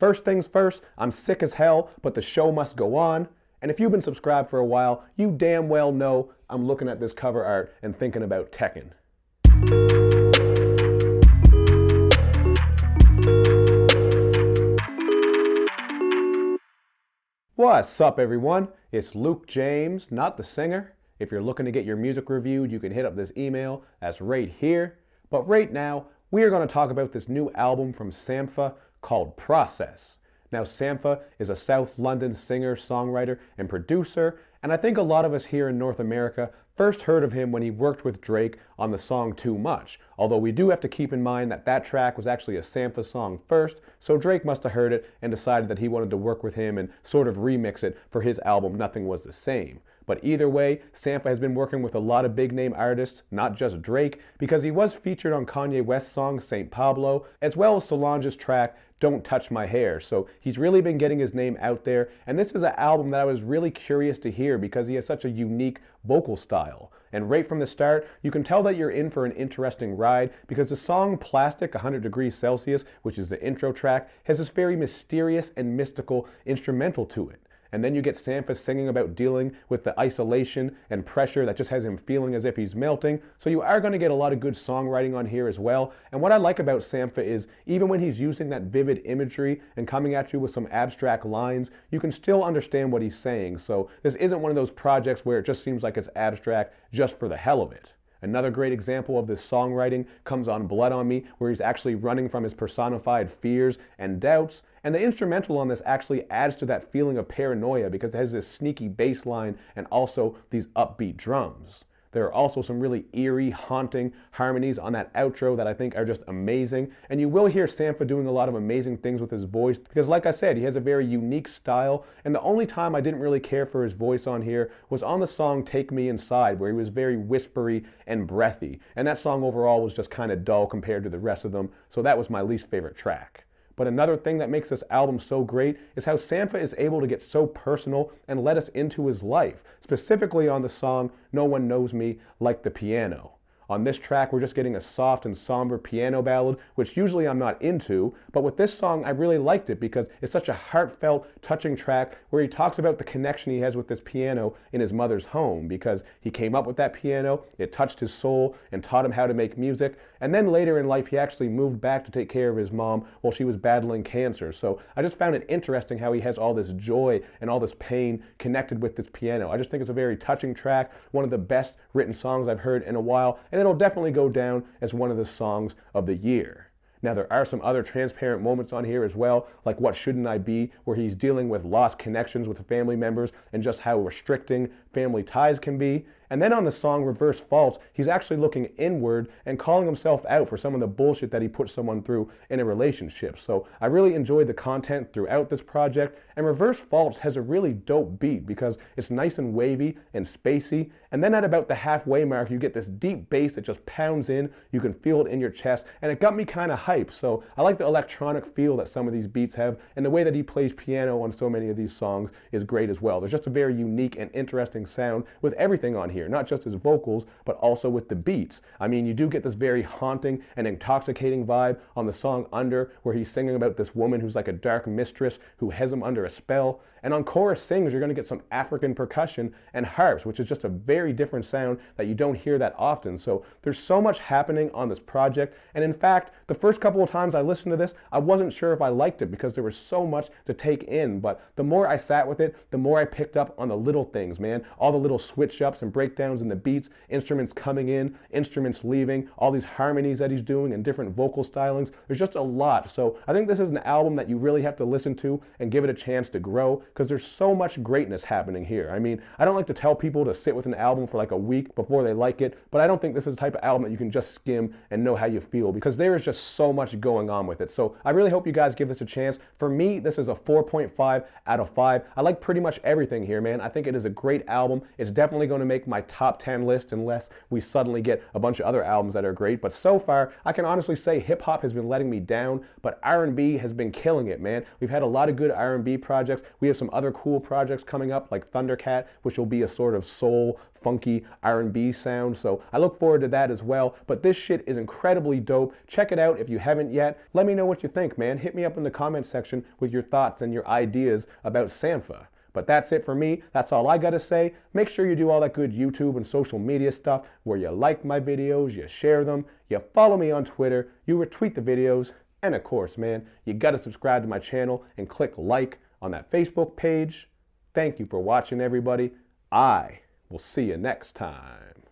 First things first, I'm sick as hell, but the show must go on. And if you've been subscribed for a while, you damn well know I'm looking at this cover art and thinking about Tekken. What's up, everyone? It's Luke James, not the singer. If you're looking to get your music reviewed, you can hit up this email that's right here. But right now, we are going to talk about this new album from Sampha called Process. Now, Sampha is a South London singer, songwriter, and producer, and I think a lot of us here in North America first heard of him when he worked with Drake on the song Too Much, although we do have to keep in mind that that track was actually a Sampha song first, so Drake must have heard it and decided that he wanted to work with him and sort of remix it for his album Nothing Was the Same. But either way, Sampha has been working with a lot of big name artists, not just Drake, because he was featured on Kanye West's song St. Pablo, as well as Solange's track Don't Touch My Hair. So he's really been getting his name out there, and this is an album that I was really curious to hear because he has such a unique vocal style. And right from the start, you can tell that you're in for an interesting ride because the song Plastic 100 Degrees Celsius, which is the intro track, has this very mysterious and mystical instrumental to it. And then you get Sampha singing about dealing with the isolation and pressure that just has him feeling as if he's melting. So you are going to get a lot of good songwriting on here as well. And what I like about Sampha is even when he's using that vivid imagery and coming at you with some abstract lines, you can still understand what he's saying. So this isn't one of those projects where it just seems like it's abstract just for the hell of it. Another great example of this songwriting comes on Blood on Me, where he's actually running from his personified fears and doubts. And the instrumental on this actually adds to that feeling of paranoia because it has this sneaky bass line and also these upbeat drums. There are also some really eerie, haunting harmonies on that outro that I think are just amazing. And you will hear Sampha doing a lot of amazing things with his voice because, like I said, he has a very unique style. And the only time I didn't really care for his voice on here was on the song Take Me Inside, where he was very whispery and breathy. And that song overall was just kind of dull compared to the rest of them. So that was my least favorite track. But another thing that makes this album so great is how Sampha is able to get so personal and let us into his life, specifically on the song No One Knows Me Like the Piano. On this track, we're just getting a soft and somber piano ballad, which usually I'm not into, but with this song, I really liked it because it's such a heartfelt, touching track where he talks about the connection he has with this piano in his mother's home because he came up with that piano, it touched his soul and taught him how to make music, and then later in life, he actually moved back to take care of his mom while she was battling cancer. So I just found it interesting how he has all this joy and all this pain connected with this piano. I just think it's a very touching track, one of the best written songs I've heard in a while, and it'll definitely go down as one of the songs of the year. Now, there are some other transparent moments on here as well, like What Shouldn't I Be, where he's dealing with lost connections with family members and just how restricting family ties can be. And then on the song Reverse Faults, he's actually looking inward and calling himself out for some of the bullshit that he put someone through in a relationship. So I really enjoyed the content throughout this project, and Reverse Faults has a really dope beat because it's nice and wavy and spacey, and then at about the halfway mark, you get this deep bass that just pounds in, you can feel it in your chest, and it got me kind of hyped. So I like the electronic feel that some of these beats have, and the way that he plays piano on so many of these songs is great as well. There's just a very unique and interesting sound with everything on here. Not just his vocals, but also with the beats. I mean, you do get this very haunting and intoxicating vibe on the song Under, where he's singing about this woman who's like a dark mistress who has him under a spell. And on Kora Sings, you're going to get some African percussion and harps, which is just a very different sound that you don't hear that often. So there's so much happening on this project. And in fact, the first couple of times I listened to this, I wasn't sure if I liked it because there was so much to take in. But the more I sat with it, the more I picked up on the little things, man. All the little switch ups and breakdowns in the beats, instruments coming in, instruments leaving, all these harmonies that he's doing and different vocal stylings. There's just a lot. So I think this is an album that you really have to listen to and give it a chance to grow, because there's so much greatness happening here. I mean, I don't like to tell people to sit with an album for like a week before they like it, but I don't think this is the type of album that you can just skim and know how you feel, because there is just so much going on with it. So I really hope you guys give this a chance. For me, this is a 4.5 out of 5. I like pretty much everything here, man. I think it is a great album. It's definitely going to make my my top 10 list unless we suddenly get a bunch of other albums that are great. But so far, I can honestly say hip hop has been letting me down, but R&B has been killing it, man. We've had a lot of good R&B projects. We have some other cool projects coming up like Thundercat, which will be a sort of soul, funky R&B sound. So I look forward to that as well. But this shit is incredibly dope. Check it out if you haven't yet. Let me know what you think, man. Hit me up in the comment section with your thoughts and your ideas about Sampha. But that's it for me. That's all I gotta say. Make sure you do all that good YouTube and social media stuff where you like my videos, you share them, you follow me on Twitter, you retweet the videos, and of course, man, you gotta subscribe to my channel and click like on that Facebook page. Thank you for watching, everybody. I will see you next time.